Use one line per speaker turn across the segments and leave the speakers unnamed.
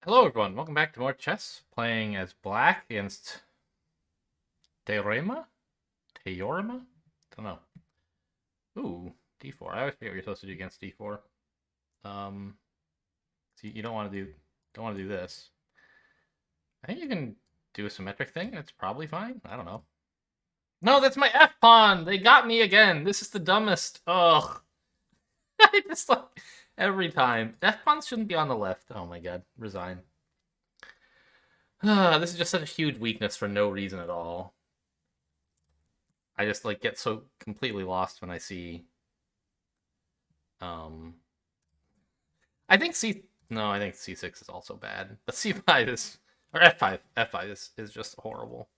Hello everyone, welcome back to more chess, playing as black against Teorema? Teorema? Don't know. Ooh, d4. I always forget what you're supposed to do against d4. Um, so you don't want to do this. I think you can do a symmetric thing, and it's probably fine. I don't know. No, that's my f pawn. They got me again. This is the dumbest. Ugh. I just like every time. F pawns shouldn't be on the left. Oh my god, resign. This is just such a huge weakness for no reason at all. I just like get so completely lost when I see um I think C no, I think C6 is also bad. But C5 is or F5 is just horrible.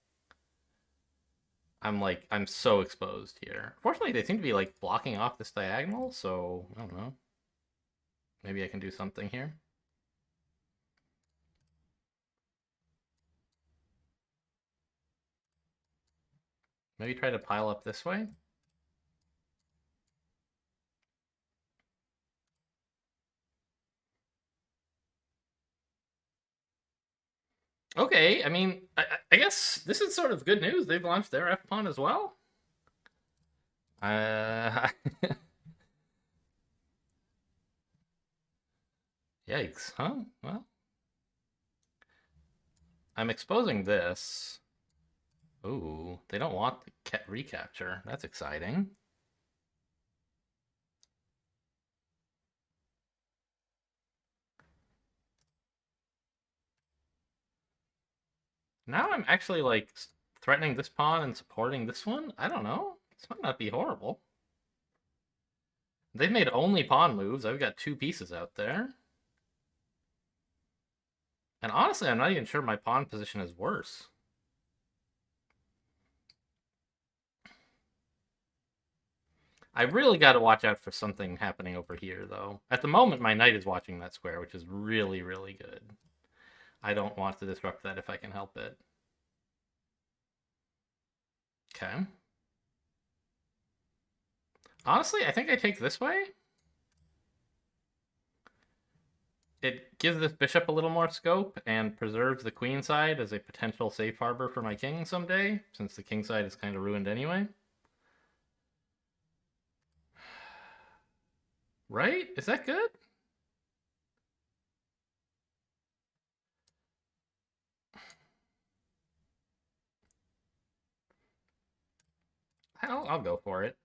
I'm so exposed here. Fortunately, they seem to be like blocking off this diagonal, so I don't know. Maybe I can do something here. Maybe try to pile up this way. Okay, I mean, I guess this is sort of good news. They've launched their F pawn as well. Uh, Yikes, huh? Well, I'm exposing this. Ooh, they don't want the recapture. That's exciting. Now I'm actually like threatening this pawn and supporting this one. I don't know. This might not be horrible. They've made only pawn moves. I've got two pieces out there. And honestly, I'm not even sure my pawn position is worse. I really got to watch out for something happening over here, though. At the moment, my knight is watching that square, which is really, really good. I don't want to disrupt that if I can help it. Okay. Honestly, I think I take this way. It gives this bishop a little more scope and preserves the queen side as a potential safe harbor for my king someday, since the king side is kind of ruined anyway. Right? Is that good? I'll go for it.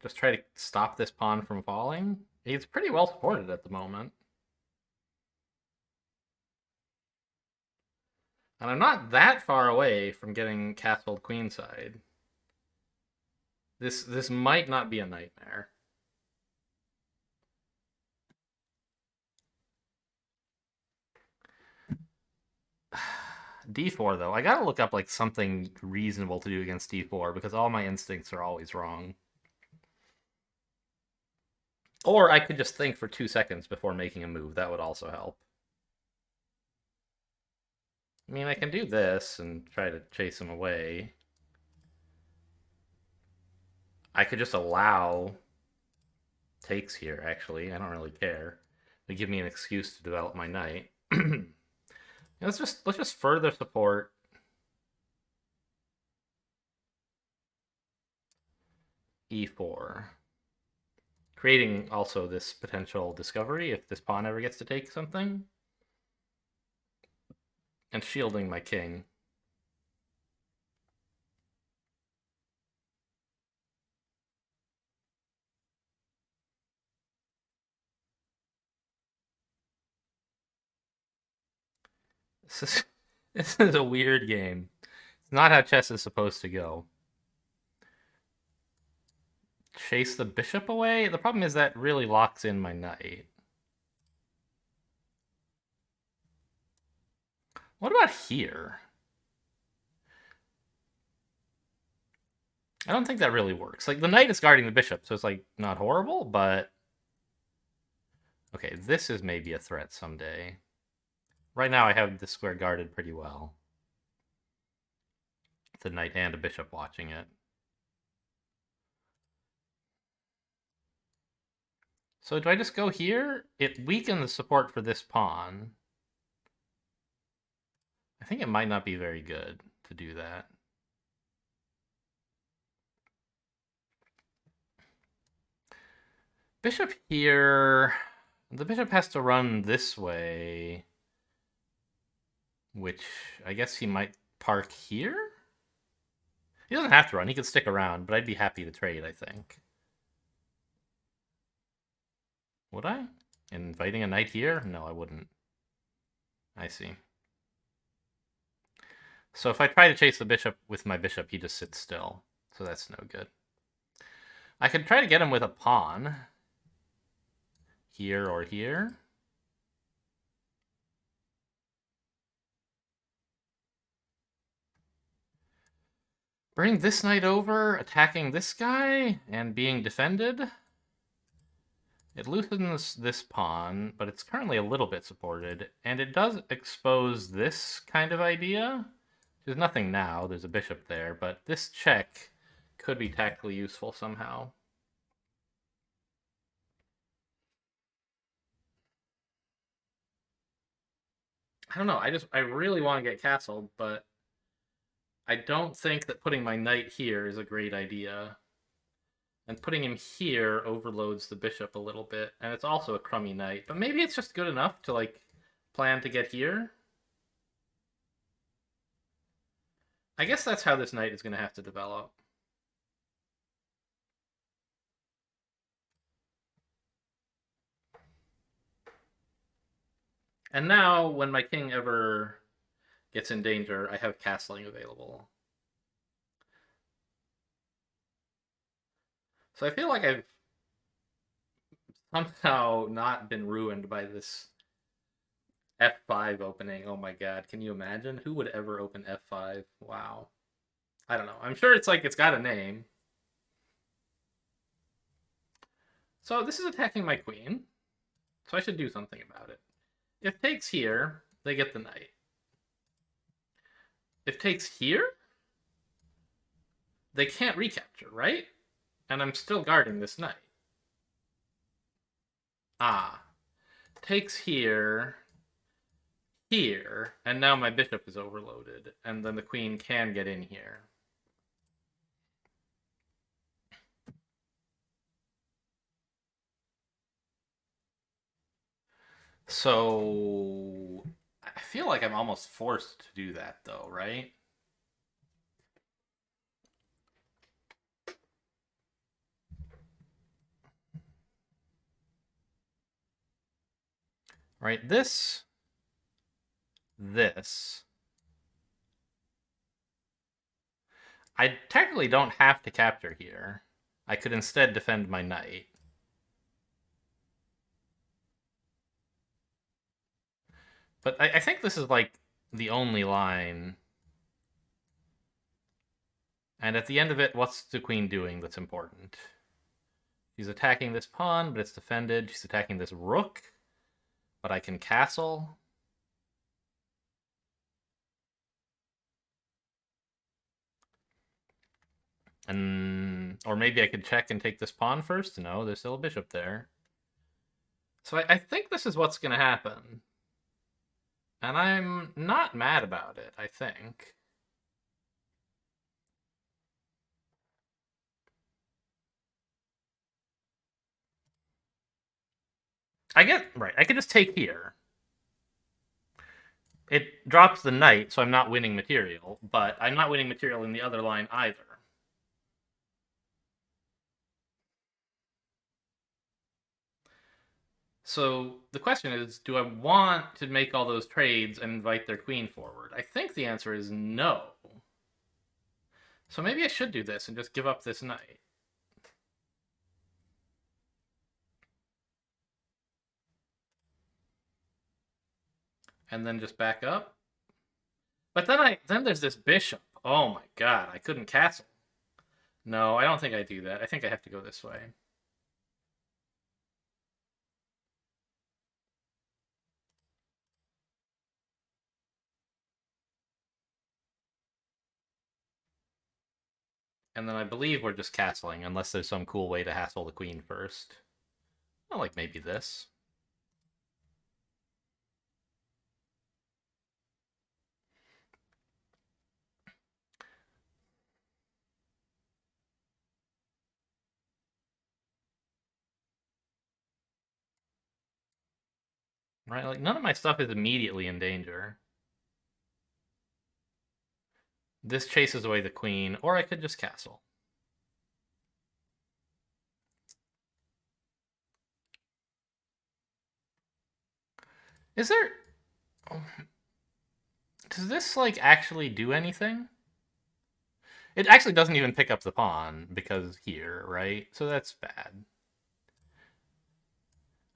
Just try to stop this pawn from falling. He's pretty well supported at the moment. And I'm not that far away from getting castled queenside. This might not be a nightmare. D4 though, I gotta look up like something reasonable to do against D4 because all my instincts are always wrong. Or I could just think for 2 seconds before making a move. That would also help. I mean, I can do this and try to chase him away. I could just allow takes here, actually. I don't really care. They give me an excuse to develop my knight. let's just further support e4. Creating also this potential discovery if this pawn ever gets to take something. And shielding my king. This is, this is a weird game. It's not how chess is supposed to go. Chase the bishop away? The problem is that really locks in my knight. What about here? I don't think that really works. Like, the knight is guarding the bishop, so it's, like, not horrible, but... Okay, this is maybe a threat someday. Right now I have this square guarded pretty well. It's a knight and a bishop watching it. So do I just go here? It weakens support for this pawn. I think it might not be very good to do that. Bishop here. The bishop has to run this way, which I guess he might park here? He doesn't have to run. He could stick around, but I'd be happy to trade, I think. Would I? Inviting a knight here? No, I wouldn't. I see. So if I try to chase the bishop with my bishop, he just sits still. So that's no good. I could try to get him with a pawn. Here or here. Bring this knight over, attacking this guy, and being defended. It loosens this pawn, but it's currently a little bit supported, and it does expose this kind of idea. There's nothing now, there's a bishop there, but this check could be tactically useful somehow. I don't know, I really want to get castled, but I don't think that putting my knight here is a great idea. And putting him here overloads the bishop a little bit, and it's also a crummy knight. But maybe it's just good enough to, like, plan to get here. I guess that's how this knight is going to have to develop. And now, when my king ever gets in danger, I have castling available. So I feel like I've somehow not been ruined by this F5 opening. Oh my god, can you imagine? Who would ever open F5? Wow. I don't know. I'm sure it's like it's got a name. So this is attacking my queen. So I should do something about it. If takes here, they get the knight. If takes here, they can't recapture, right? And I'm still guarding this knight. Ah. Takes here, here, and now my bishop is overloaded, and then the queen can get in here. So I feel like I'm almost forced to do that, though, right? Right, this. I technically don't have to capture here. I could instead defend my knight. But I think this is, like, the only line. And at the end of it, what's the queen doing that's important? She's attacking this pawn, but it's defended. She's attacking this rook, but I can castle. And or maybe I could check and take this pawn first. No, there's still a bishop there. So I think this is what's going to happen. And I'm not mad about it, I think. Right, I could just take here. It drops the knight, so I'm not winning material, but I'm not winning material in the other line either. So the question is, do I want to make all those trades and invite their queen forward? I think the answer is no. So maybe I should do this and just give up this knight. And then just back up. But then there's this bishop. Oh my god, I couldn't castle. No, I don't think I do that. I think I have to go this way. And then I believe we're just castling, unless there's some cool way to hassle the queen first. Well, like maybe this. Right, like none of my stuff is immediately in danger. This chases away the queen, or I could just castle. Is there... Does this, like, actually do anything? It actually doesn't even pick up the pawn, because here, right? So that's bad.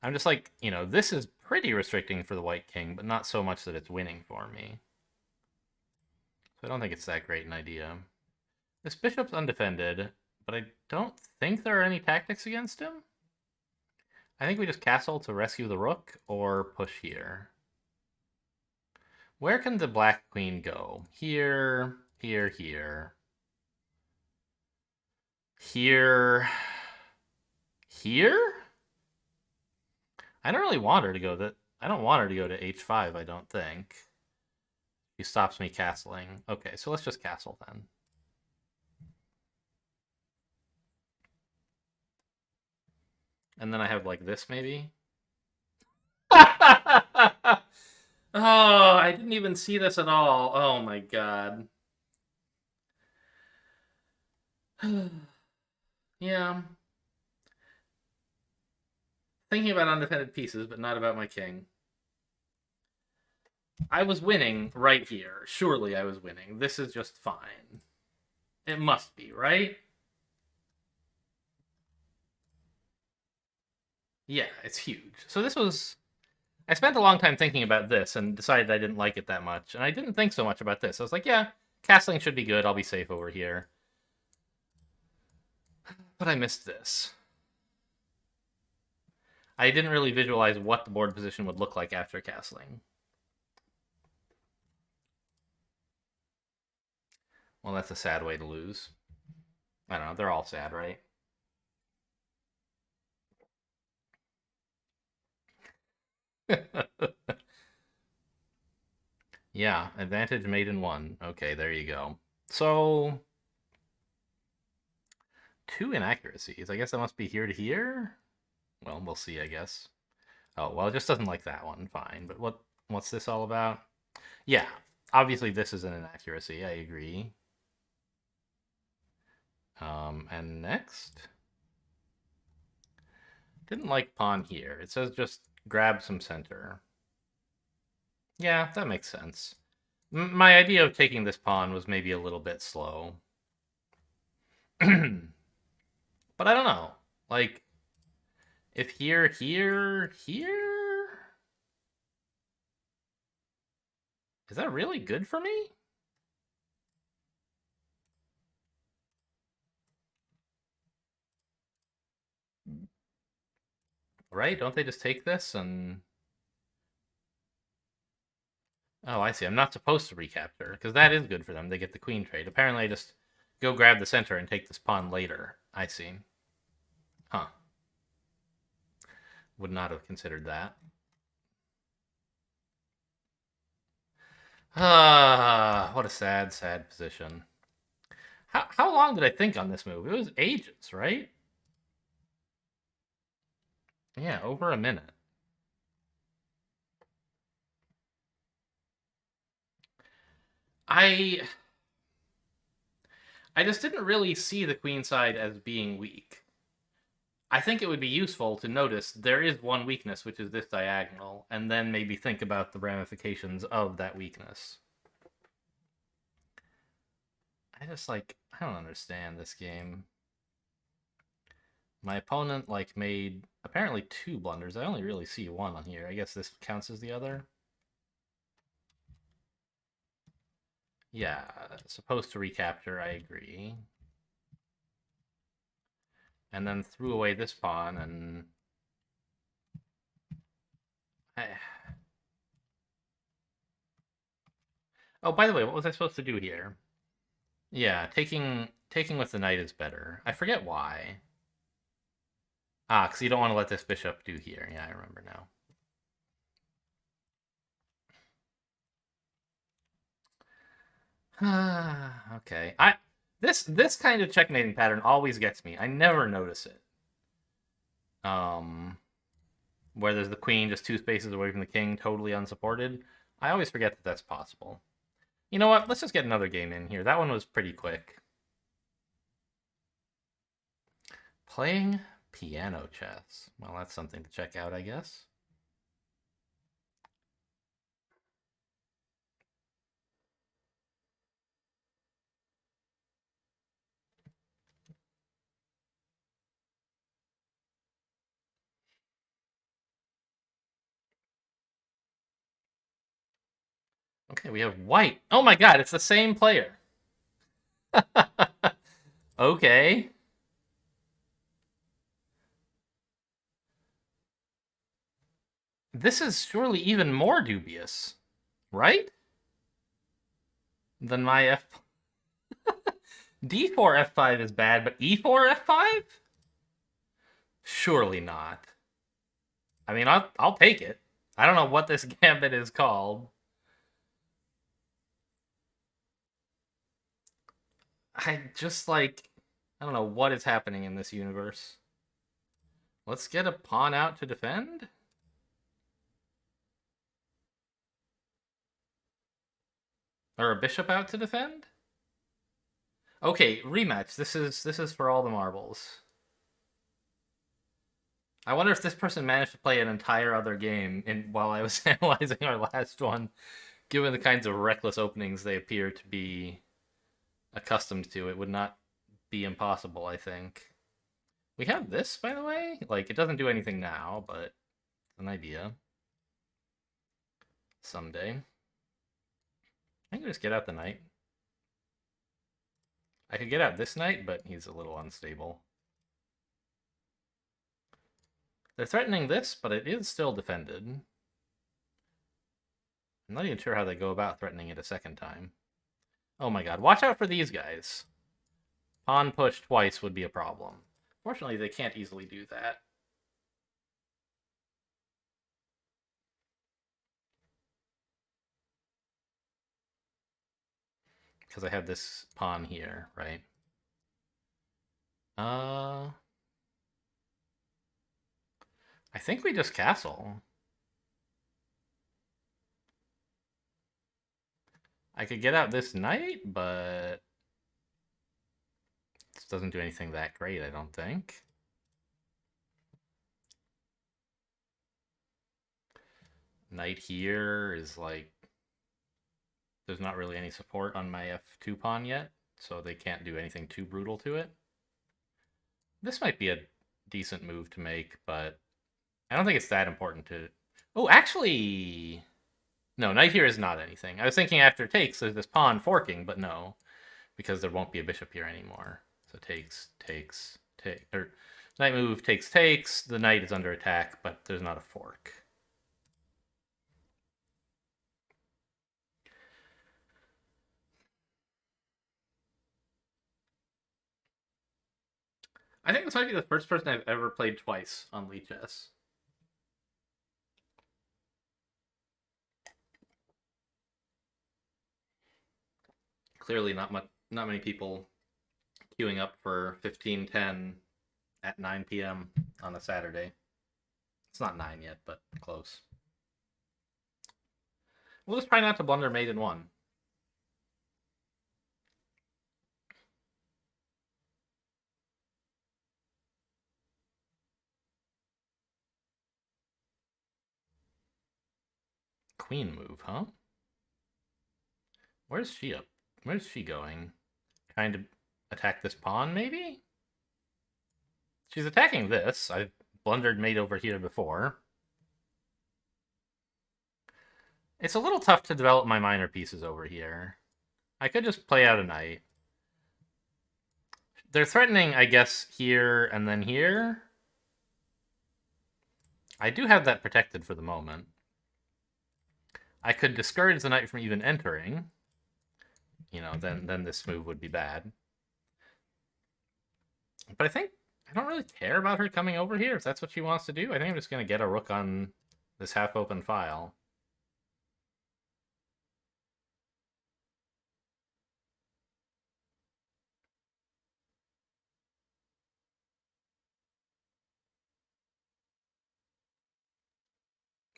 I'm just like, this is pretty restricting for the white king, but not so much that it's winning for me. So I don't think it's that great an idea. This bishop's undefended, but I don't think there are any tactics against him. I think we just castle to rescue the rook, or push here. Where can the black queen go? Here, here, here. Here. Here? I don't really want her to go that. I don't want her to go to h5, I don't think. He stops me castling. Okay, so let's just castle then. And then I have like this maybe. Oh, I didn't even see this at all. Oh my god. Yeah. Thinking about undefended pieces, but not about my king. I was winning right here. Surely I was winning. This is just fine. It must be, right? Yeah, it's huge. So this was... I spent a long time thinking about this and decided I didn't like it that much. And I didn't think so much about this. I was like, yeah, castling should be good. I'll be safe over here. But I missed this. I didn't really visualize what the board position would look like after castling. Well, that's a sad way to lose. I don't know. They're all sad, right? Yeah, advantage made in one. Okay, there you go. So, 2 inaccuracies. I guess that must be here to here? Well, we'll see, I guess. Oh, well, it just doesn't like that one. Fine. But what's this all about? Yeah, obviously this is an inaccuracy. I agree. And next? Didn't like pawn here. It says just grab some center. Yeah, that makes sense. My idea of taking this pawn was maybe a little bit slow. But I don't know. Like, if here, here, here... Is that really good for me? Right? Don't they just take this and... Oh, I see. I'm not supposed to recapture, because that is good for them. They get the queen trade. Apparently, I just go grab the center and take this pawn later. I see. Huh. Would not have considered that. Ah, what a sad, sad position. How long did I think on this move? It was ages, right? Yeah, over a minute. I just didn't really see the queen side as being weak. I think it would be useful to notice there is one weakness, which is this diagonal, and then maybe think about the ramifications of that weakness. I don't understand this game. My opponent, made apparently 2 blunders. I only really see one on here. I guess this counts as the other. Yeah, supposed to recapture, I agree. And then threw away this pawn, and... Oh, by the way, what was I supposed to do here? Yeah, taking with the knight is better. I forget why. Ah, because you don't want to let this bishop do here. Yeah, I remember now. Okay. This kind of checkmating pattern always gets me. I never notice it. Um, where there's the queen just 2 spaces away from the king, totally unsupported. I always forget that that's possible. You know what? Let's just get another game in here. That one was pretty quick. Playing piano chess. Well, that's something to check out, I guess. Okay, we have white. Oh my god, it's the same player. Okay. This is surely even more dubious, right? Than my F. D4 F5 is bad, but E4 F5? Surely not. I mean, I'll take it. I don't know what this gambit is called. I just like I don't know what is happening in this universe. Let's get a pawn out to defend. Or a bishop out to defend? Okay, rematch. This is for all the marbles. I wonder if this person managed to play an entire other game while I was analyzing our last one, given the kinds of reckless openings they appear to be accustomed to. It would not be impossible, I think. We have this, by the way. Like, it doesn't do anything now, but it's an idea. Someday. I can just get out the knight. I could get out this knight, but he's a little unstable. They're threatening this, but it is still defended. I'm not even sure how they go about threatening it a second time. Oh my god, watch out for these guys. Pawn push twice would be a problem. Fortunately, they can't easily do that. Because I have this pawn here, right? I think we just castle. I could get out this knight, but this doesn't do anything that great, I don't think. Knight here is like... There's not really any support on my f2 pawn yet, so they can't do anything too brutal to it. This might be a decent move to make, but I don't think it's that important to... Oh, actually... No, knight here is not anything. I was thinking after takes, there's this pawn forking, but no, because there won't be a bishop here anymore. So takes, or knight move takes. The knight is under attack, but there's not a fork. I think this might be the first person I've ever played twice on Lichess. Clearly, not many people queuing up for 15:10 at 9 p.m. on a Saturday. It's not 9 yet, but close. We'll just try not to blunder mate in one. Queen move, huh? Where's she up? Where's she going? Trying to attack this pawn, maybe? She's attacking this. I've blundered mate over here before. It's a little tough to develop my minor pieces over here. I could just play out a knight. They're threatening, I guess, here and then here. I do have that protected for the moment. I could discourage the knight from even entering. You know, then this move would be bad. But I think I don't really care about her coming over here if that's what she wants to do. I think I'm just going to get a rook on this half-open file.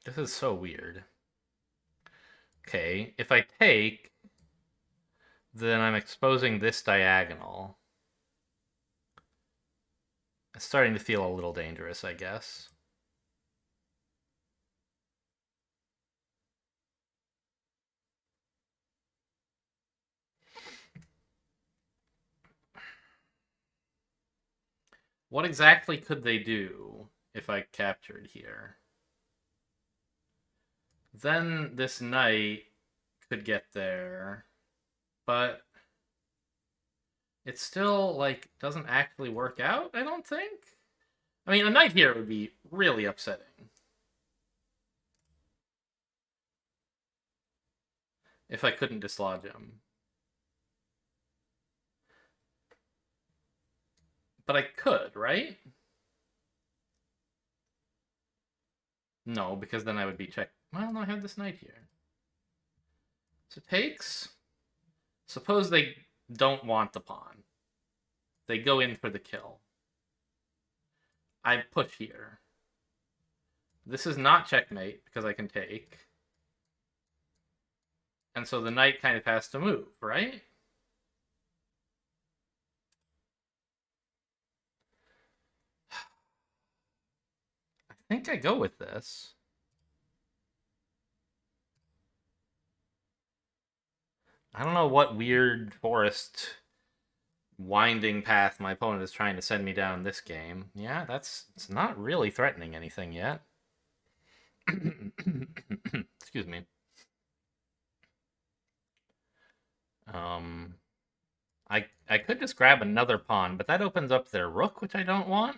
This is so weird. Okay, if I take, then I'm exposing this diagonal. It's starting to feel a little dangerous, I guess. What exactly could they do if I captured here? Then this knight could get there, but it still, like, doesn't actually work out, I don't think. I mean, a knight here would be really upsetting. If I couldn't dislodge him. But I could, right? No, because then I would be checked. Well, no, I have this knight here. So takes. Suppose they don't want the pawn. They go in for the kill. I push here. This is not checkmate because I can take. And so the knight kind of has to move, right? I think I go with this. I don't know what weird forest winding path my opponent is trying to send me down this game. Yeah, it's not really threatening anything yet. Excuse me. Um, I could just grab another pawn, but that opens up their rook, which I don't want.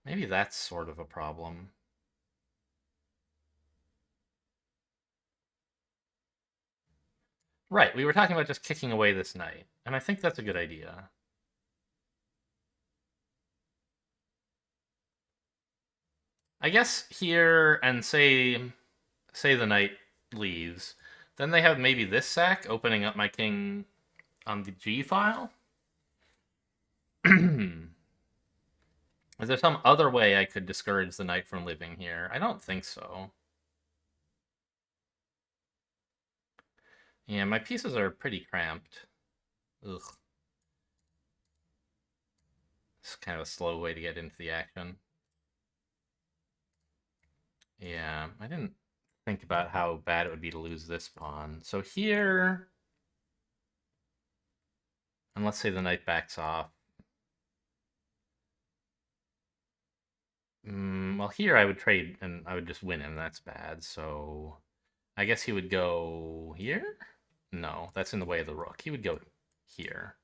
Maybe that's sort of a problem. Right, we were talking about just kicking away this knight, and I think that's a good idea. I guess here, and say the knight leaves, then they have maybe this sack opening up my king on the G file. Is there some other way I could discourage the knight from living here? I don't think so. Yeah, my pieces are pretty cramped. Ugh. It's kind of a slow way to get into the action. Yeah, I didn't think about how bad it would be to lose this pawn. So here, and let's say the knight backs off. Well, here I would trade, and I would just win, and that's bad. So I guess he would go here? No, that's in the way of the rook. He would go here.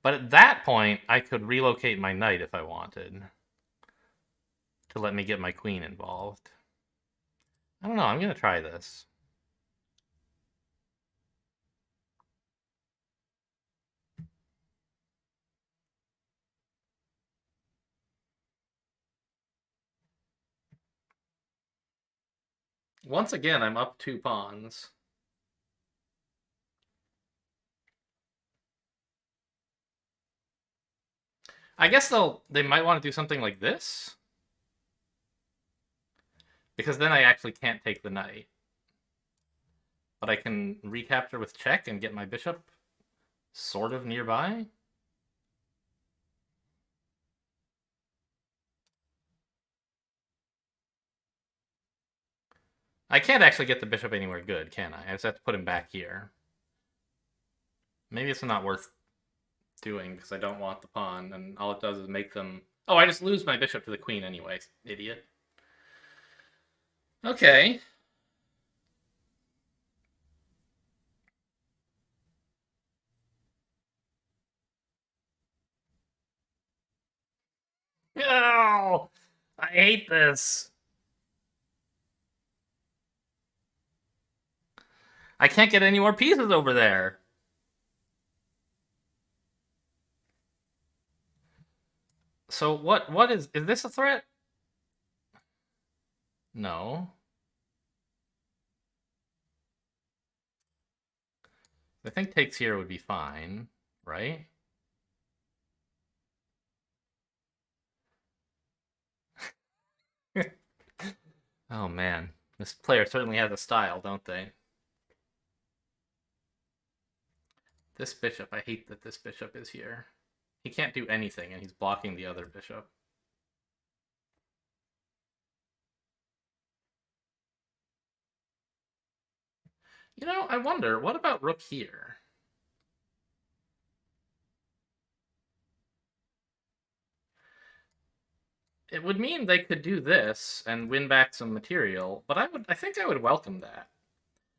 But at that point, I could relocate my knight if I wanted to let me get my queen involved. I don't know. I'm going to try this. Once again, I'm up 2 pawns. I guess they might want to do something like this. Because then I actually can't take the knight. But I can recapture with check and get my bishop sort of nearby. I can't actually get the bishop anywhere good, can I? I just have to put him back here. Maybe it's not worth doing because I don't want the pawn, and all it does is make them... Oh, I just lose my bishop to the queen anyway, idiot. Okay. Oh! I hate this. I can't get any more pieces over there. So what is this a threat? No. I think takes here would be fine, right? Oh man. This player certainly has a style, don't they? This bishop, I hate that this bishop is here. He can't do anything and he's blocking the other bishop. You know, I wonder, what about rook here? It would mean they could do this and win back some material, but I think I would welcome that.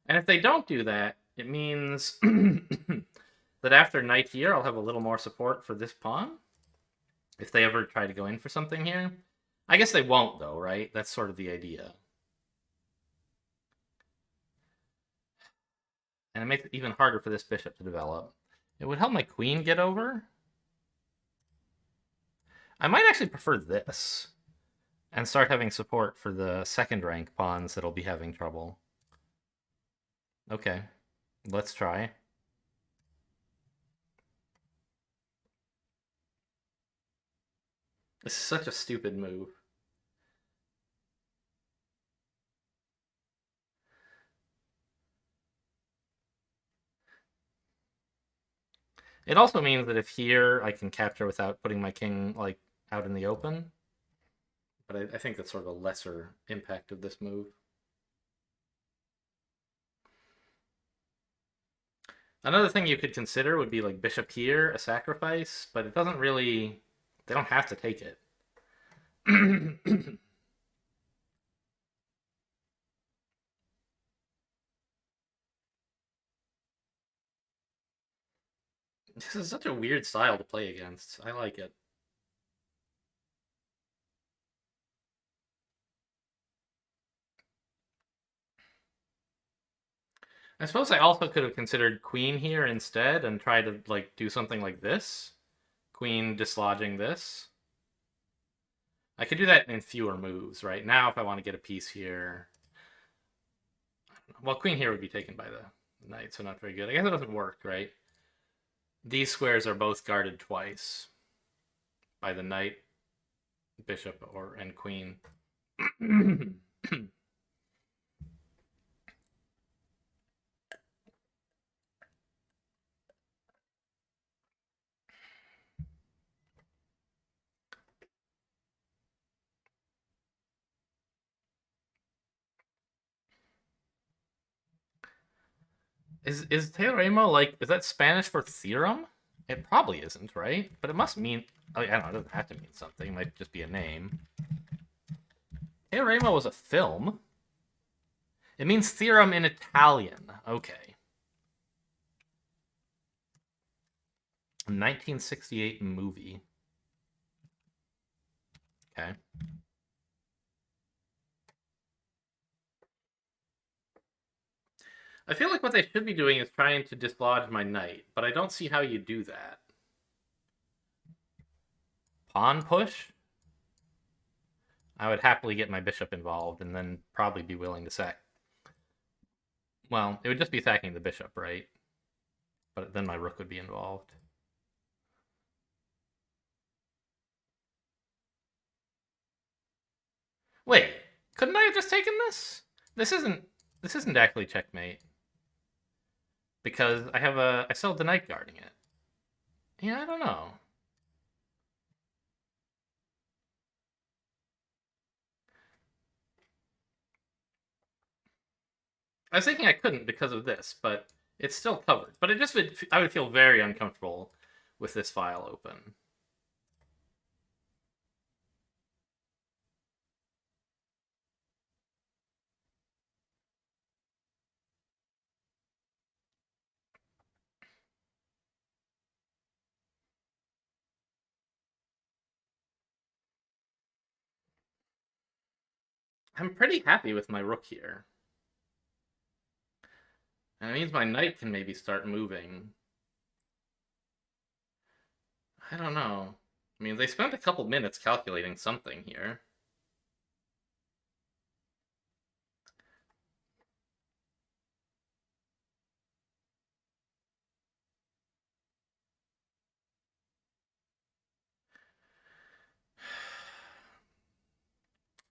And if they don't do that, it means that after knight here, I'll have a little more support for this pawn. If they ever try to go in for something here. I guess they won't, though, right? That's sort of the idea. And it makes it even harder for this bishop to develop. It would help my queen get over. I might actually prefer this and start having support for the second rank pawns that'll be having trouble. Okay, let's try. This is such a stupid move. It also means that if here I can capture without putting my king like out in the open. But I think that's sort of a lesser impact of this move. Another thing you could consider would be like bishop here, a sacrifice, but it doesn't really. They don't have to take it. This is such a weird style to play against. I like it. I suppose I also could have considered queen here instead and try to like do something like this. Queen dislodging this. I could do that in fewer moves, right? Now if I want to get a piece here. Well, queen here would be taken by the knight, so not very good. I guess it doesn't work, right? These squares are both guarded twice by the knight, bishop, and queen. Is Teorema like, is that Spanish for theorem? It probably isn't, right? But it must mean, I don't know, it doesn't have to mean something. It might just be a name. Teorema was a film. It means theorem in Italian. Okay. 1968 movie. Okay. I feel like what they should be doing is trying to dislodge my knight, but I don't see how you do that. Pawn push? I would happily get my bishop involved and then probably be willing to sack. Well, it would just be sacking the bishop, right? But then my rook would be involved. Wait, couldn't I have just taken this? This isn't actually checkmate. Because I still have the knight guarding it. Yeah, I don't know. I was thinking I couldn't because of this, but it's still covered. But I would feel very uncomfortable with this file open. I'm pretty happy with my rook here. And it means my knight can maybe start moving. I don't know. I mean, they spent a couple minutes calculating something here.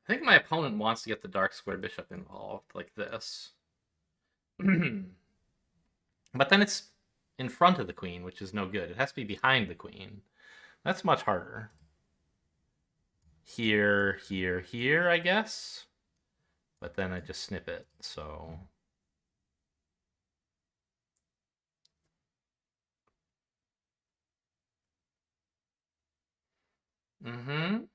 I think my opponent wants to get the dark square bishop involved, like this. But then it's in front of the queen, which is no good. It has to be behind the queen. That's much harder. Here, here, here, I guess. But then I just snip it, so... Mm-hmm.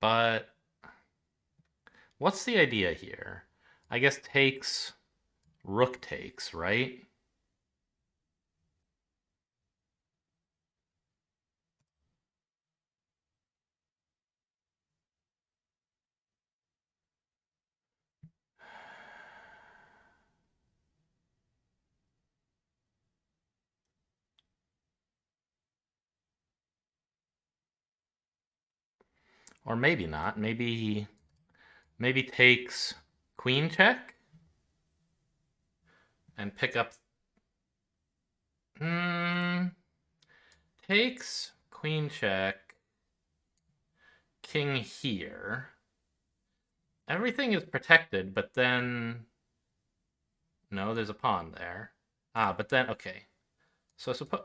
But what's the idea here? I guess takes, rook takes, right? Or maybe not. Maybe takes queen check and pick up. Takes queen check, king here. Everything is protected, but then no, there's a pawn there. But then okay. So suppose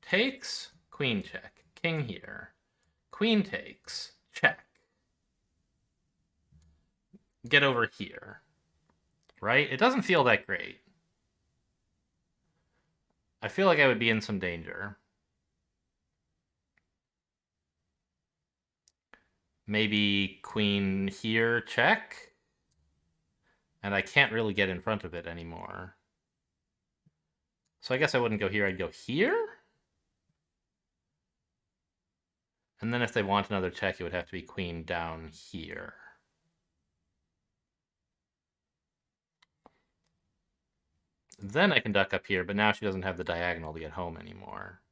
takes queen check, king here. Queen takes, check. Get over here. Right? It doesn't feel that great. I feel like I would be in some danger. Maybe queen here, check. And I can't really get in front of it anymore. So I guess I wouldn't go here, I'd go here? And then if they want another check, it would have to be queen down here. Then I can duck up here, but now she doesn't have the diagonal to get home anymore.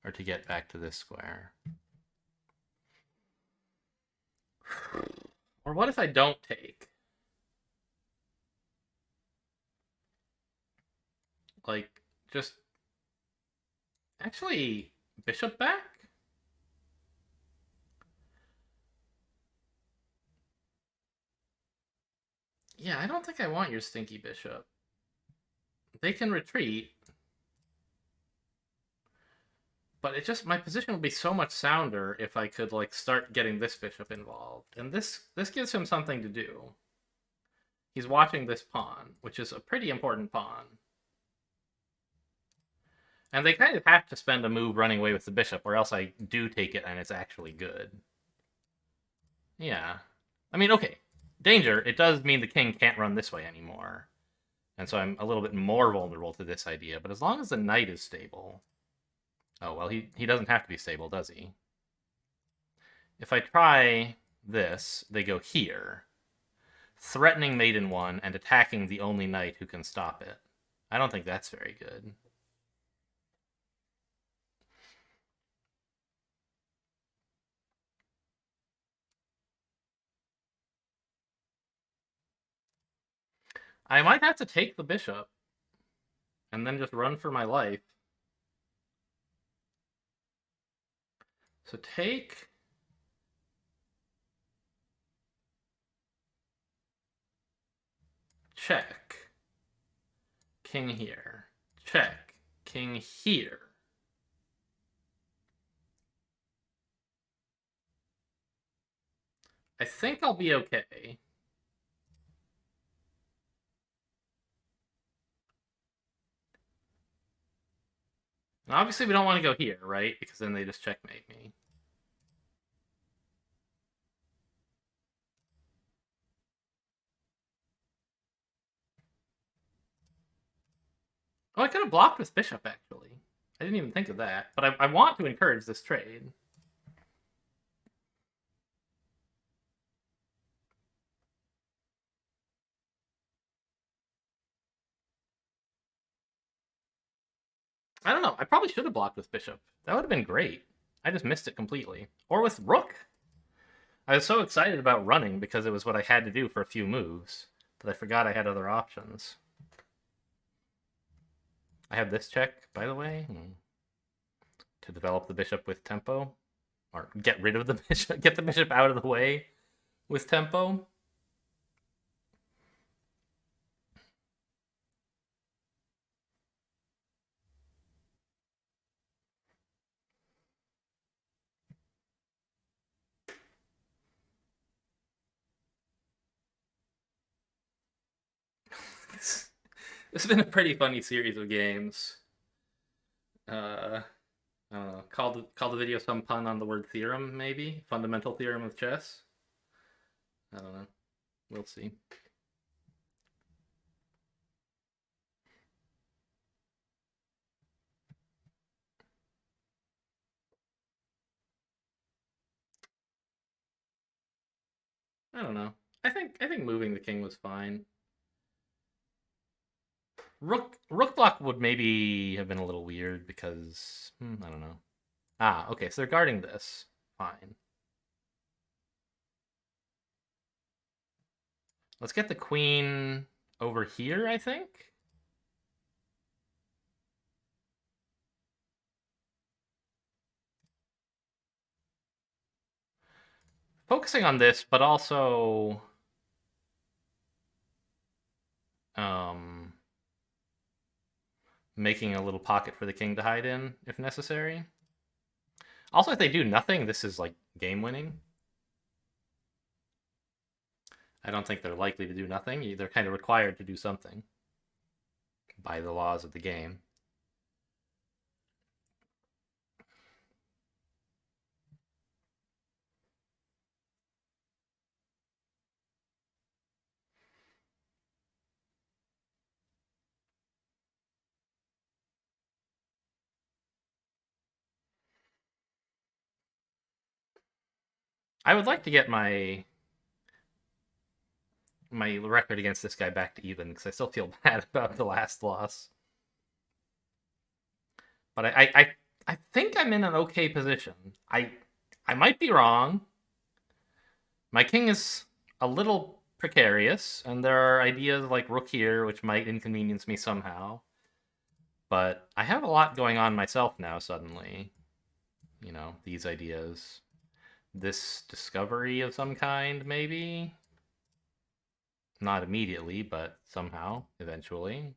Or to get back to this square. Or what if I don't take? Like, just... Actually, bishop back? Yeah, I don't think I want your stinky bishop. They can retreat. But it just, my position would be so much sounder if I could, like, start getting this bishop involved. And this gives him something to do. He's watching this pawn, which is a pretty important pawn. And they kind of have to spend a move running away with the bishop, or else I do take it and it's actually good. Yeah. I mean, okay. Danger, it does mean the king can't run this way anymore. And so I'm a little bit more vulnerable to this idea. But as long as the knight is stable... Oh, well, he doesn't have to be stable, does he? If I try this, they go here. Threatening mate in one and attacking the only knight who can stop it. I don't think that's very good. I might have to take the bishop and then just run for my life. So take... Check. King here. Check. King here. I think I'll be okay. And obviously we don't want to go here, right? Because then they just checkmate me. Oh, I could have blocked with bishop, actually. I didn't even think of that. But I want to encourage this trade. I don't know. I probably should have blocked with bishop. That would have been great. I just missed it completely. Or with rook. I was so excited about running because it was what I had to do for a few moves that I forgot I had other options. I have this check, by the way, to develop the bishop with tempo. Or get rid of the bishop, get the bishop out of the way with tempo. This has been a pretty funny series of games. Uh, I don't know. Call the video some pun on the word theorem, maybe fundamental theorem of chess. I don't know. We'll see. I don't know. I think moving the king was fine. Rook block would maybe have been a little weird because I don't know. Ah, okay, so they're guarding this. Fine. Let's get the queen over here, I think. Focusing on this, but also um, making a little pocket for the king to hide in if necessary. Also, if they do nothing, this is like game winning. I don't think they're likely to do nothing. They're kind of required to do something by the laws of the game. I would like to get my record against this guy back to even because I still feel bad about the last loss. But I think I'm in an okay position. I might be wrong. My king is a little precarious, and there are ideas like rook here which might inconvenience me somehow. But I have a lot going on myself now suddenly. You know, these ideas. This discovery of some kind, maybe? Not immediately, but somehow, eventually.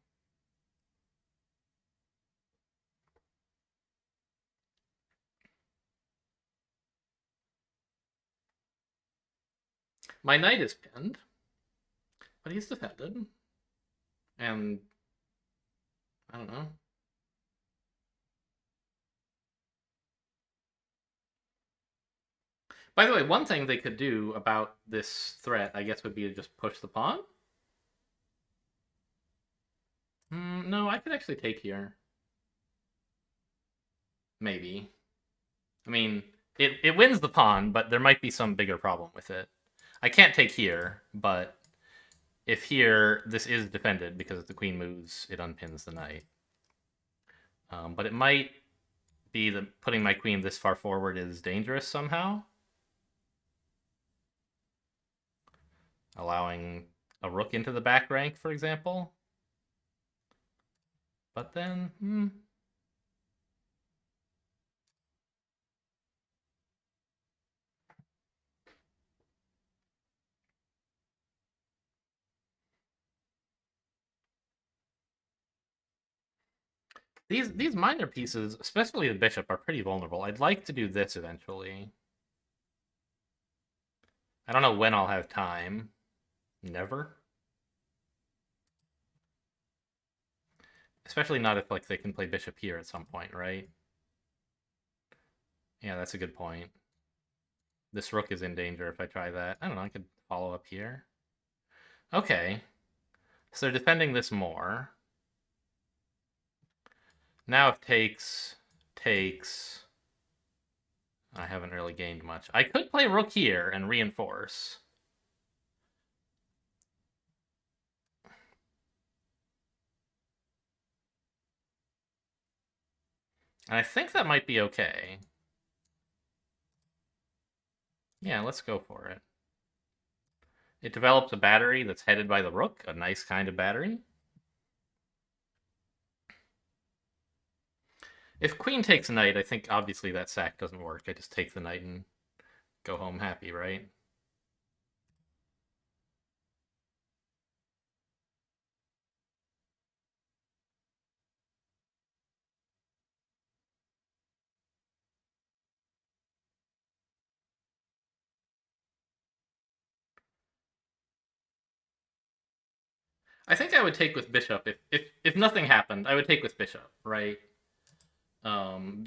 My knight is pinned, but he's defended. And I don't know. By the way, one thing they could do about this threat, I guess, would be to just push the pawn. No, I could actually take here. Maybe. I mean, it wins the pawn, but there might be some bigger problem with it. I can't take here, but if here, this is defended because if the queen moves, it unpins the knight. But it might be that putting my queen this far forward is dangerous somehow. Allowing a rook into the back rank, for example. But then, these minor pieces, especially the bishop, are pretty vulnerable. I'd like to do this eventually. I don't know when I'll have time. Never. Especially not if like they can play bishop here at some point, right? Yeah, that's a good point. This rook is in danger if I try that. I don't know, I could follow up here. Okay. So they're defending this more. Now if takes, I haven't really gained much. I could play rook here and reinforce. And I think that might be okay. Yeah, let's go for it. It develops a battery that's headed by the rook, a nice kind of battery. If queen takes knight, I think obviously that sack doesn't work. I just take the knight and go home happy, right? I think I would take with bishop if nothing happened. I would take with bishop, right?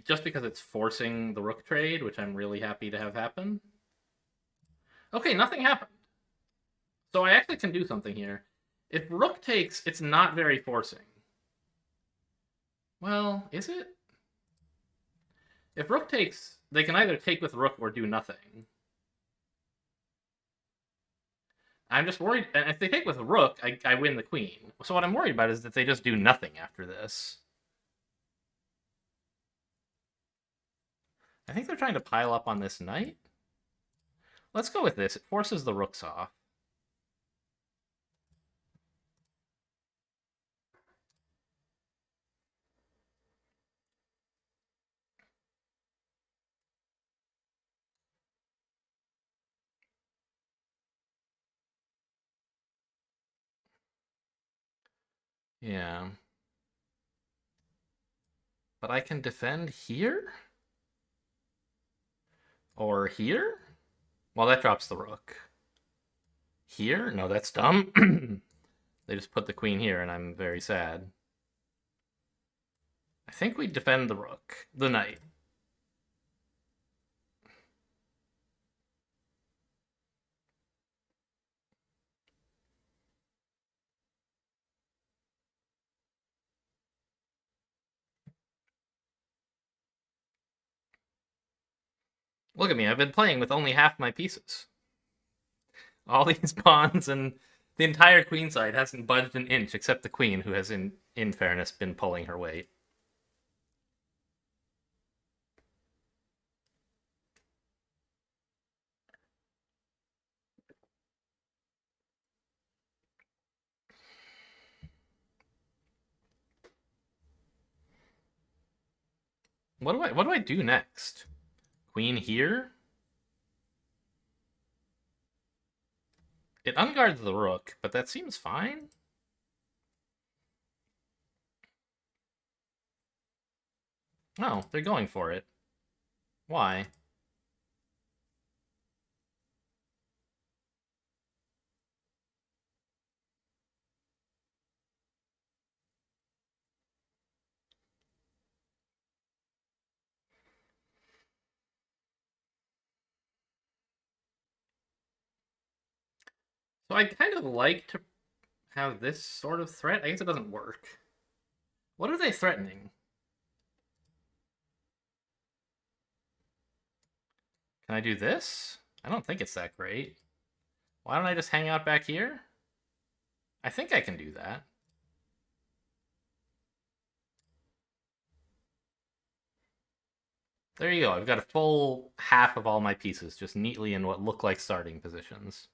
Just because it's forcing the rook trade, which I'm really happy to have happen. Okay, nothing happened. So I actually can do something here. If rook takes, it's not very forcing. Well, is it? If rook takes, they can either take with rook or do nothing. I'm just worried. And if they take with rook, I win the queen. So what I'm worried about is that they just do nothing after this. I think they're trying to pile up on this knight. Let's go with this. It forces the rooks off. Yeah. But I can defend here? Or here? Well, that drops the rook. Here? No, that's dumb. They just put the queen here, and I'm very sad. I think we defend the rook. The knight. Look at me, I've been playing with only half my pieces. All these pawns and the entire queen side hasn't budged an inch except the queen, who has, in fairness, been pulling her weight. What do I do next? Queen here? It unguards the rook, but that seems fine. Oh, they're going for it. Why? So I kind of like to have this sort of threat. I guess it doesn't work. What are they threatening? Can I do this? I don't think it's that great. Why don't I just hang out back here? I think I can do that. There you go. I've got a full half of all my pieces just neatly in what look like starting positions.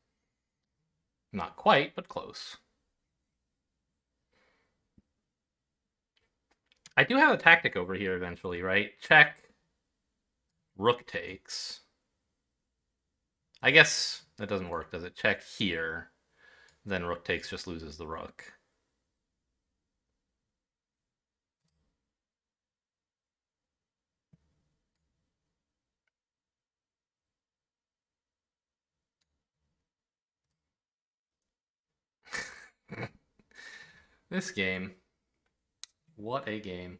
Not quite, but close. I do have a tactic over here eventually, right? Check. Rook takes. I guess that doesn't work, does it? Check here. Then rook takes just loses the rook. This game. What a game.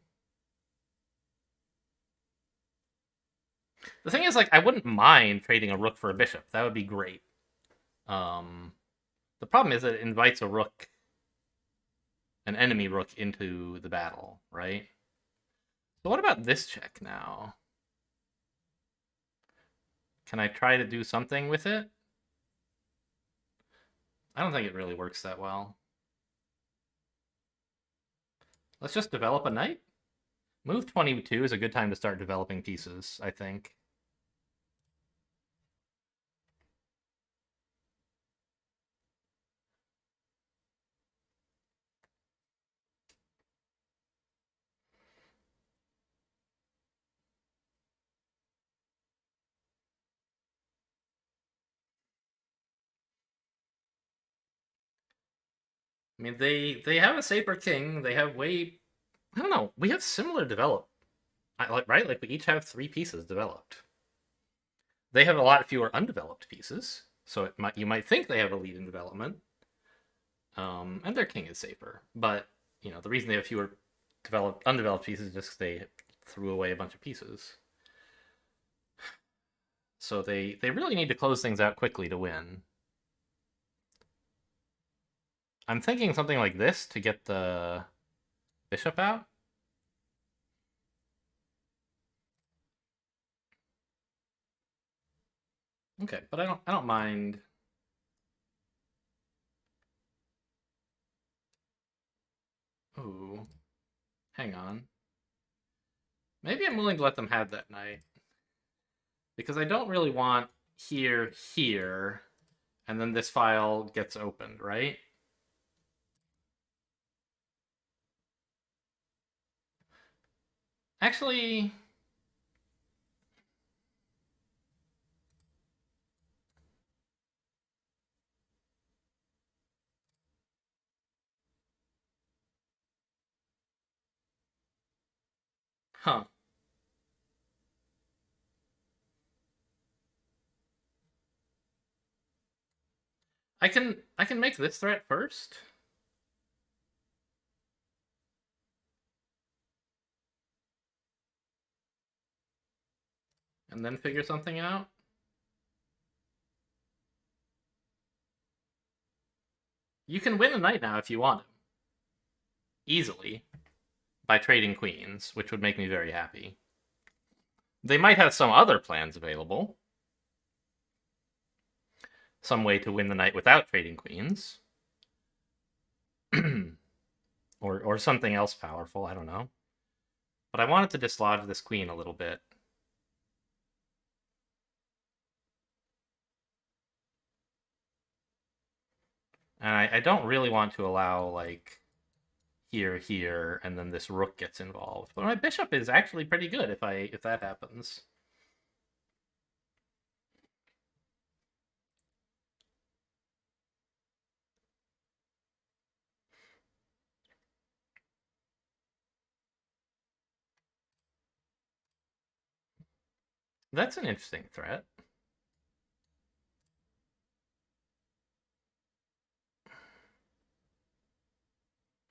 The thing is, like, I wouldn't mind trading a rook for a bishop. That would be great. The problem is that it invites a rook, an enemy rook, into the battle, right? So what about this check now? Can I try to do something with it? I don't think it really works that well. Let's just develop a knight. Move 22 is a good time to start developing pieces, I think. I mean, they have a safer king. They have way. I don't know. We have similar develop, right? Like we each have 3 pieces developed. They have a lot fewer undeveloped pieces, so you might think they have a lead in development. And their king is safer, but the reason they have fewer undeveloped pieces is just because they threw away a bunch of pieces. So they really need to close things out quickly to win. I'm thinking something like this to get the bishop out. Okay, but I don't mind. Ooh, hang on. Maybe I'm willing to let them have that knight because I don't really want here, and then this file gets opened, right? Actually, huh. I can make this threat first. And then figure something out. You can win a knight now if you want to. Easily. By trading queens, which would make me very happy. They might have some other plans available. Some way to win the knight without trading queens. or something else powerful, I don't know. But I wanted to dislodge this queen a little bit. And I don't really want to allow, like, here, and then this rook gets involved. But my bishop is actually pretty good if that happens. That's an interesting threat.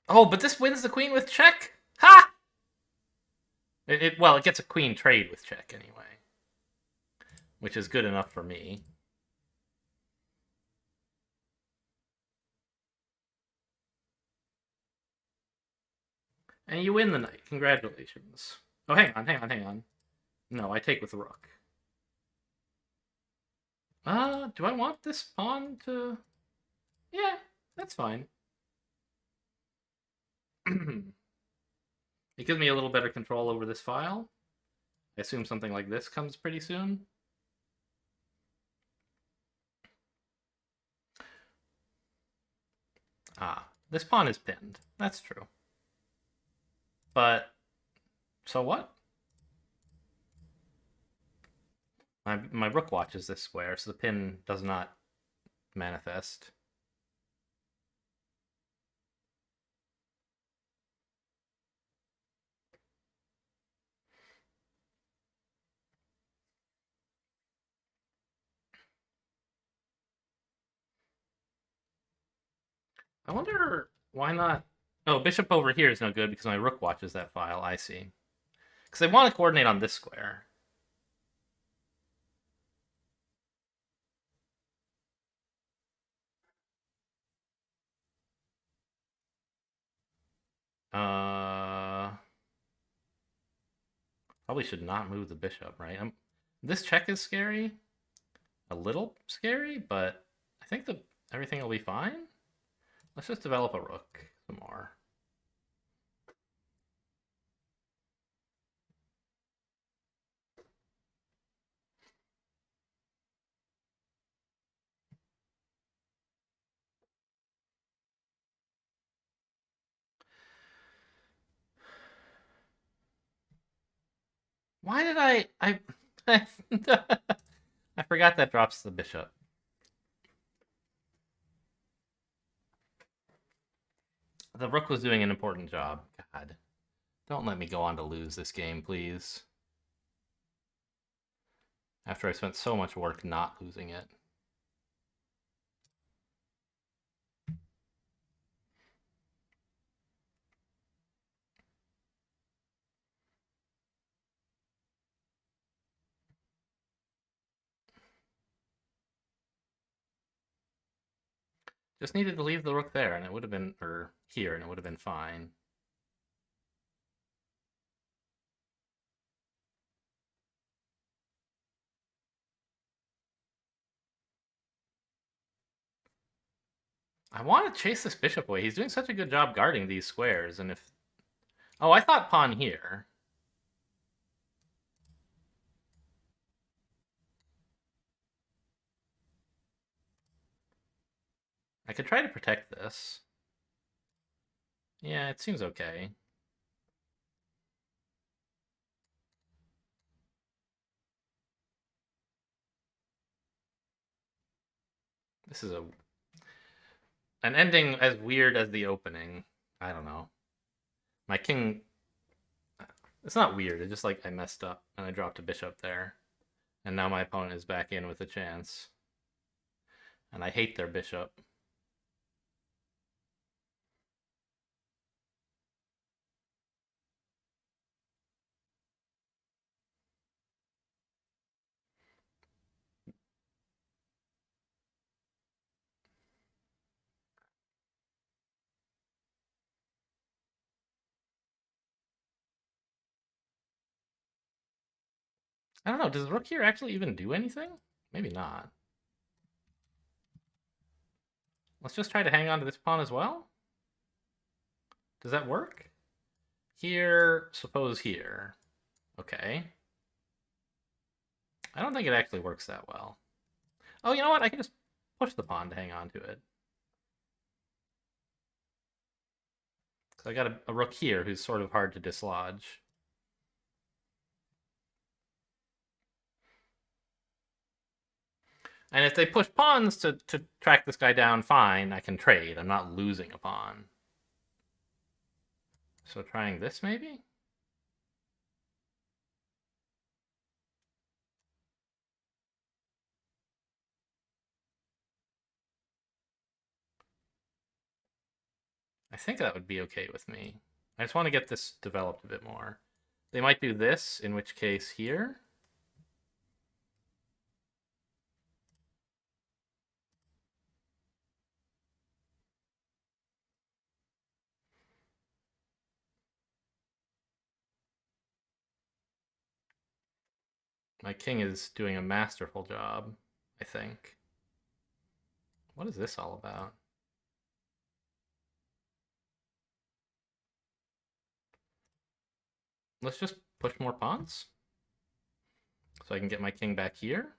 Oh, but this wins the queen with check? Ha! Well, it gets a queen trade with check anyway, which is good enough for me. And you win the knight. Congratulations. Oh, hang on. No, I take with the rook. Do I want this pawn to... Yeah, that's fine. It gives me a little better control over this file. I assume something like this comes pretty soon. This pawn is pinned. That's true. But, so what? My rook watches this square, so the pin does not manifest. I wonder why not... Oh, bishop over here is no good because my rook watches that file. I see. Because they want to coordinate on this square. Uh... Probably should not move the bishop, right? This check is scary. A little scary, but I think everything will be fine. Let's just develop a rook some more. Why did I I forgot that drops the bishop. The rook was doing an important job. God. Don't let me go on to lose this game, please. After I spent so much work not losing it. Just needed to leave the rook there, and it would have been, or here, and it would have been fine. I want to chase this bishop away. He's doing such a good job guarding these squares, and if... Oh, I thought pawn here. I could try to protect this. Yeah, it seems okay. This is an ending as weird as the opening. I don't know. My king... It's not weird. It's just like I messed up and I dropped a bishop there. And now my opponent is back in with a chance. And I hate their bishop. I don't know. Does rook here actually even do anything? Maybe not. Let's just try to hang on to this pawn as well. Does that work? Here, suppose here. Okay. I don't think it actually works that well. Oh, you know what? I can just push the pawn to hang on to it. So I got a rook here who's sort of hard to dislodge. And if they push pawns to track this guy down, fine, I can trade. I'm not losing a pawn. So trying this, maybe? I think that would be okay with me. I just want to get this developed a bit more. They might do this, in which case here. My king is doing a masterful job, I think. What is this all about? Let's just push more pawns. So I can get my king back here.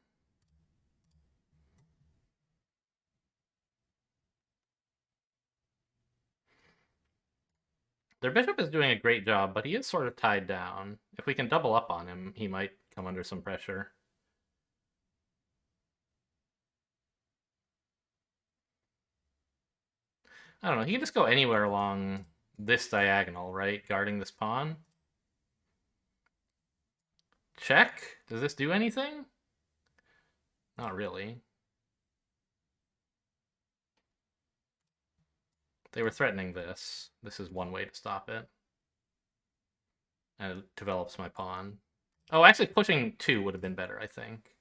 Their bishop is doing a great job, but he is sort of tied down. If we can double up on him, he might come under some pressure. I don't know. He can just go anywhere along this diagonal, right? Guarding this pawn. Check. Does this do anything? Not really. They were threatening this. This is one way to stop it. And it develops my pawn. Oh, actually pushing 2 would have been better, I think.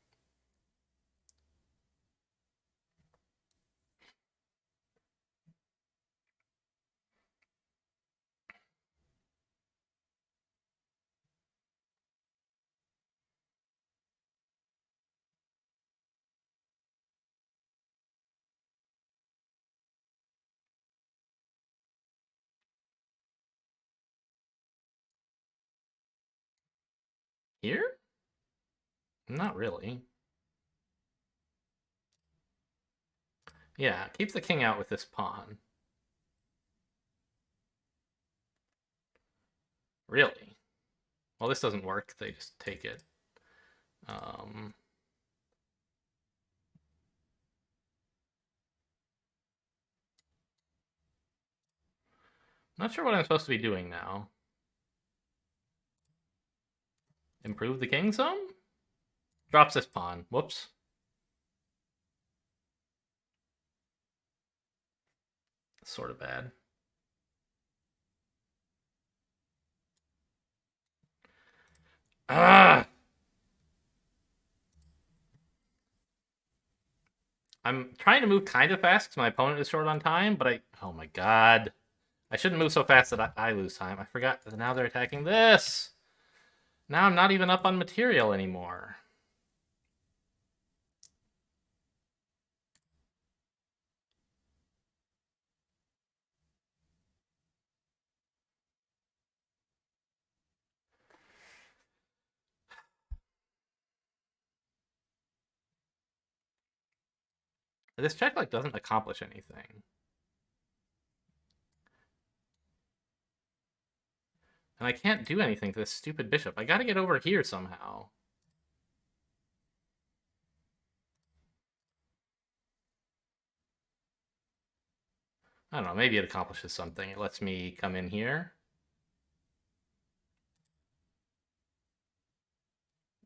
Here? Not really. Yeah, keep the king out with this pawn. Really? Well, this doesn't work. They just take it. Not sure what I'm supposed to be doing now. Improve the king some? Drops this pawn. Whoops. Sort of bad. Ah! I'm trying to move kind of fast because my opponent is short on time, but oh my god. I shouldn't move so fast that I lose time. I forgot that now they're attacking this. Now I'm not even up on material anymore. This check like doesn't accomplish anything. And I can't do anything to this stupid bishop. I gotta get over here somehow. I don't know, maybe it accomplishes something. It lets me come in here.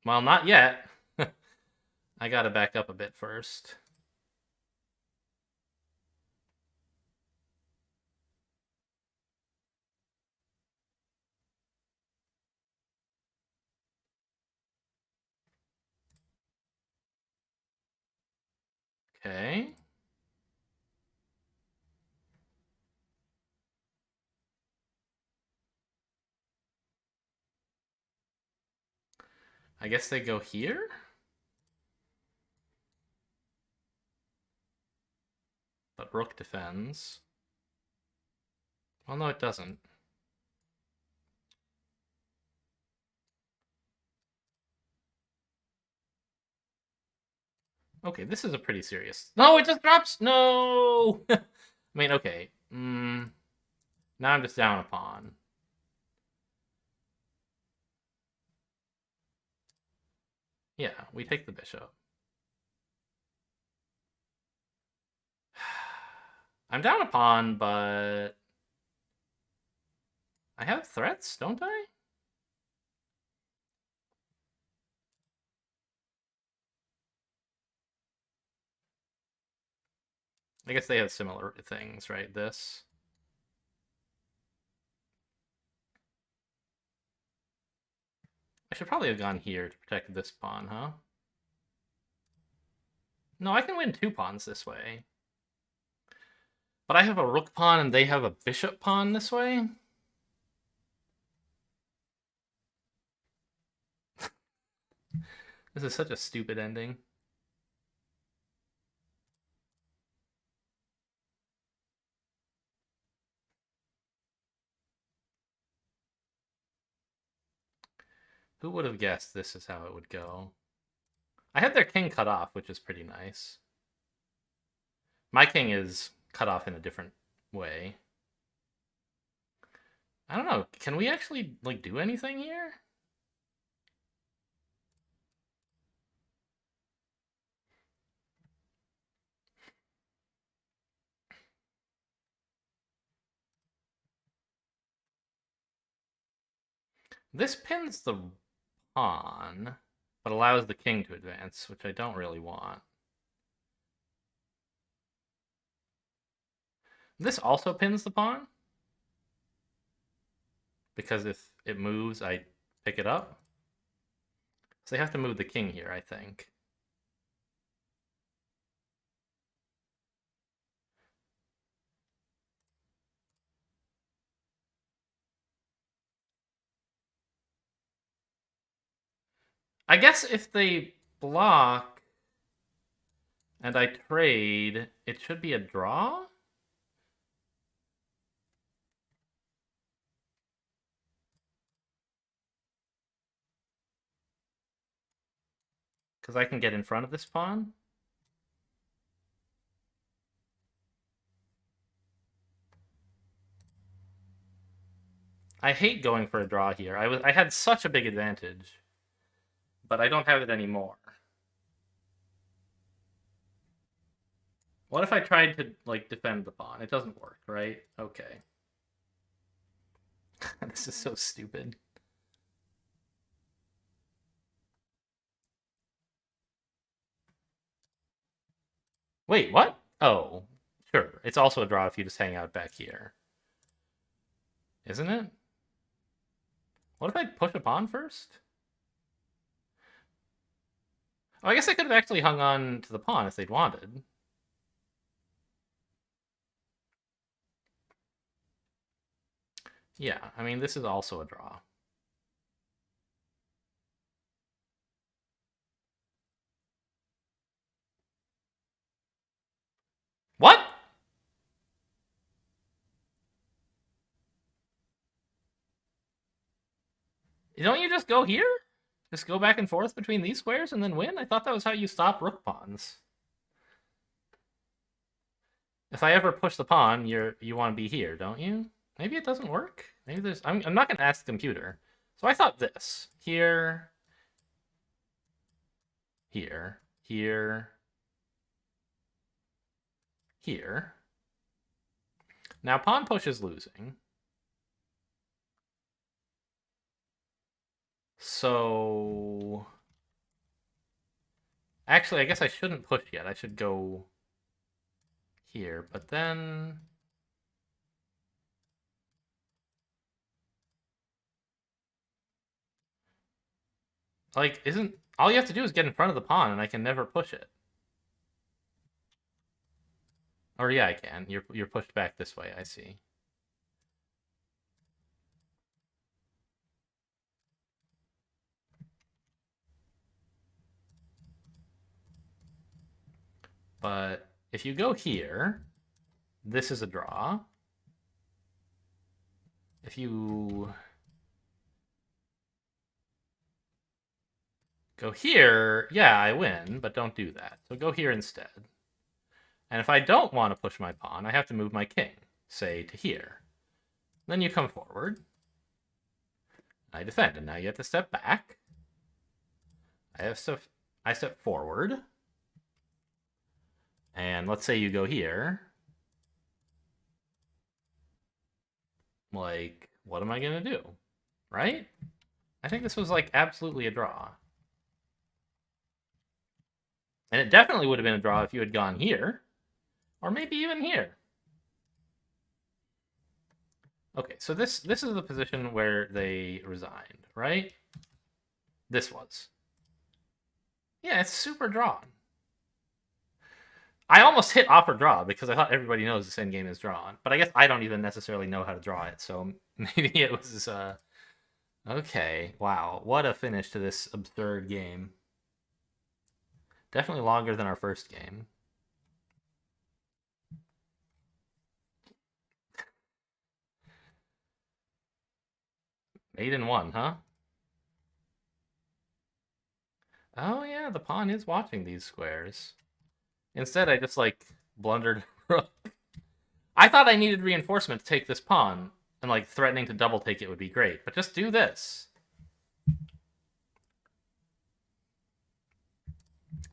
Well, not yet. I gotta back up a bit first. Okay. I guess they go here? But rook defends. Well, no, it doesn't. Okay, this is a pretty serious... No, it just drops! No! I mean, okay. Now I'm just down a pawn. Yeah, we take the bishop. I'm down a pawn, but... I have threats, don't I? I guess they have similar things, right? This. I should probably have gone here to protect this pawn, huh? No, I can win 2 pawns this way. But I have a rook pawn and they have a bishop pawn this way? This is such a stupid ending. Who would have guessed this is how it would go? I had their king cut off, which is pretty nice. My king is cut off in a different way. I don't know. Can we actually, like, do anything here? This pins the pawn, but allows the king to advance, which I don't really want. This also pins the pawn, because if it moves, I pick it up. So they have to move the king here, I think. I guess if they block and I trade, it should be a draw? Because I can get in front of this pawn. I hate going for a draw here. I had such a big advantage, but I don't have it anymore. What if I tried to like defend the pawn? It doesn't work, right? Okay. This is so stupid. Wait, what? Oh, sure. It's also a draw if you just hang out back here. Isn't it? What if I push a pawn first? Oh, I guess I could have actually hung on to the pawn if they'd wanted. Yeah, I mean, this is also a draw. What? Don't you just go here? Just go back and forth between these squares and then win? I thought that was how you stop rook pawns. If I ever push the pawn, you want to be here, don't you? Maybe it doesn't work. Maybe there's. I'm not going to ask the computer. So I thought this here, here, here, here. Now pawn push is losing. So actually, I guess I shouldn't push yet. I should go here, but then like isn't all you have to do is get in front of the pawn and I can never push it. Or yeah, I can. You're pushed back this way, I see. But if you go here, this is a draw. If you go here, yeah, I win, but don't do that. So go here instead. And if I don't want to push my pawn, I have to move my king, say, to here. Then you come forward. I defend, and now you have to step back. I step forward. And let's say you go here. Like, what am I going to do? Right? I think this was, like, absolutely a draw. And it definitely would have been a draw if you had gone here. Or maybe even here. Okay, so this is the position where they resigned, right? This was. Yeah, it's super drawn. I almost hit offer draw because I thought everybody knows this endgame is drawn. But I guess I don't even necessarily know how to draw it, so maybe it was... Okay, wow. What a finish to this absurd game. Definitely longer than our first game. Mate in one, huh? Oh yeah, the pawn is watching these squares. Instead, I just, like, blundered rook. I thought I needed reinforcement to take this pawn, and, like, threatening to double take it would be great. But just do this.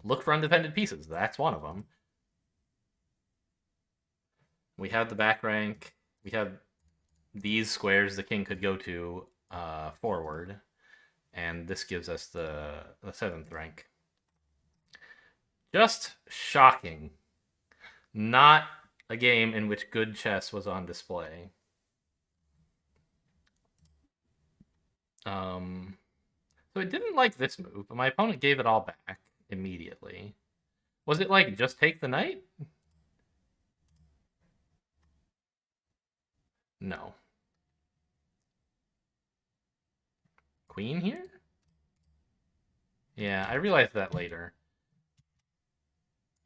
Look for undefended pieces. That's one of them. We have the back rank. We have these squares the king could go to forward. And this gives us the 7th rank. Just shocking. Not a game in which good chess was on display. So it didn't like this move, but my opponent gave it all back immediately. Was it like, just take the knight? No. Queen here? Yeah, I realized that later.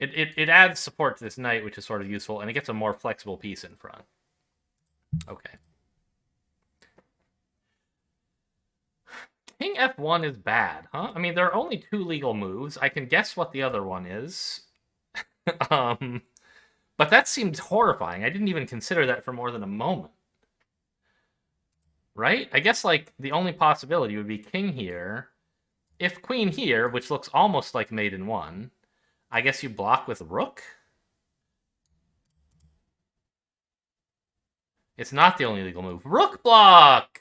It adds support to this knight, which is sort of useful, and it gets a more flexible piece in front. Okay. king f1 is bad, huh? I mean, there are only 2 legal moves. I can guess what the other one is. But that seemed horrifying. I didn't even consider that for more than a moment. Right? I guess, like, the only possibility would be king here. If queen here, which looks almost like mate in 1, I guess you block with rook? It's not the only legal move. Rook block!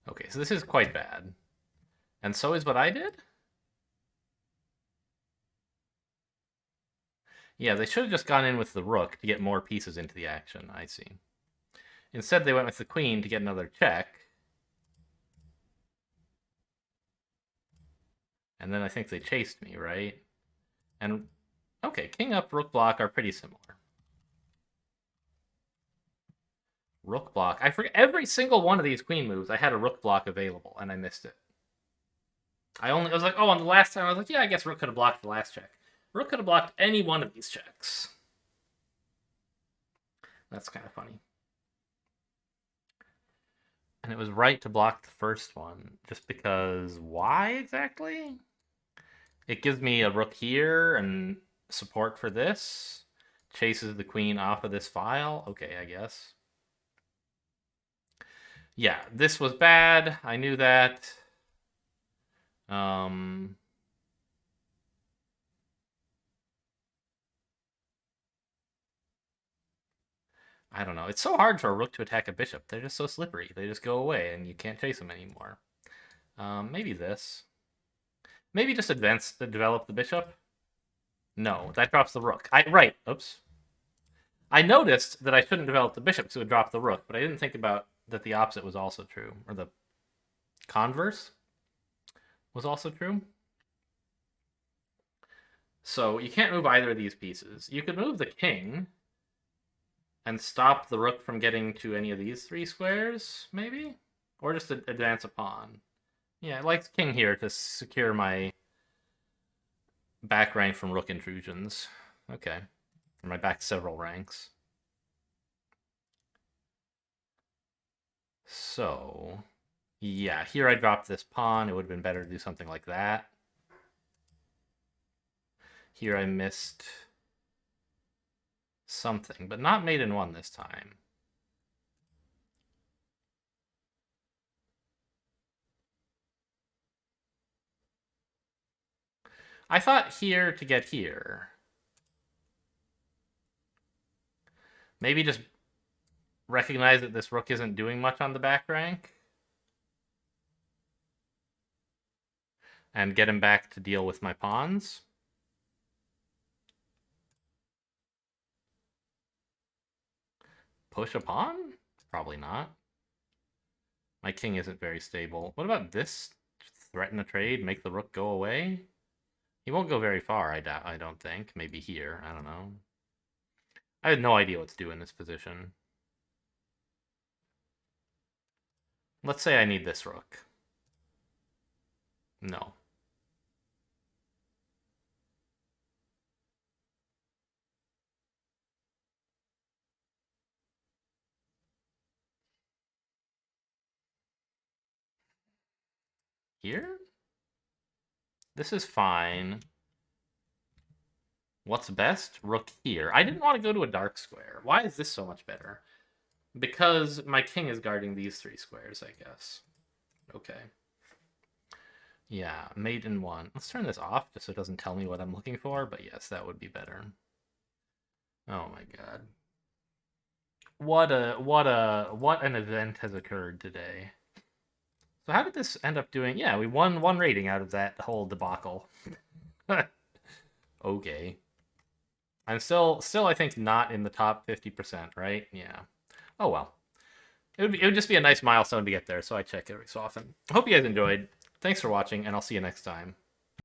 Okay, so this is quite bad. And so is what I did? Yeah, they should have just gone in with the rook to get more pieces into the action, I see. Instead, they went with the queen to get another check. And then I think they chased me, right? And, okay, king up, rook block are pretty similar. Rook block. I forget, every single one of these queen moves, I had a rook block available, and I missed it. I was like, oh, on the last time, I was like, yeah, I guess rook could have blocked the last check. Rook could have blocked any one of these checks. That's kind of funny. And it was right to block the first one, just because why exactly? It gives me a rook here and support for this. Chases the queen off of this file. Okay, I guess. Yeah, this was bad. I knew that. I don't know. It's so hard for a rook to attack a bishop. They're just so slippery. They just go away, and you can't chase them anymore. Maybe this. Maybe just develop the bishop. No, that drops the rook. Right. Oops. I noticed that I shouldn't develop the bishop, so it would drop the rook, but I didn't think about that the opposite was also true, or the converse was also true. So you can't move either of these pieces. You could move the king and stop the rook from getting to any of these 3 squares, maybe? Or just advance a pawn. Yeah, I like king here to secure my back rank from rook intrusions. Okay. Or my back several ranks. So, yeah, here I dropped this pawn. It would have been better to do something like that. Here I missed something, but not mate in 1 this time. I thought here to get here. Maybe just recognize that this rook isn't doing much on the back rank. And get him back to deal with my pawns. Push a pawn? Probably not. My king isn't very stable. What about this? Threaten a trade, make the rook go away? He won't go very far, I don't think. Maybe here, I don't know. I had no idea what to do in this position. Let's say I need this rook. No. Here? This is fine. What's best? Rook here. I didn't want to go to a dark square. Why is this so much better? Because my king is guarding these 3 squares, I guess. Okay. Yeah, mate in 1. Let's turn this off just so it doesn't tell me what I'm looking for, but yes, that would be better. Oh my god. What an event has occurred today. So how did this end up doing? Yeah, we won 1 rating out of that whole debacle. Okay. I'm still I think not in the top 50%, right? Yeah. Oh well. It would just be a nice milestone to get there, so I check every so often. I hope you guys enjoyed. Thanks for watching, and I'll see you next time.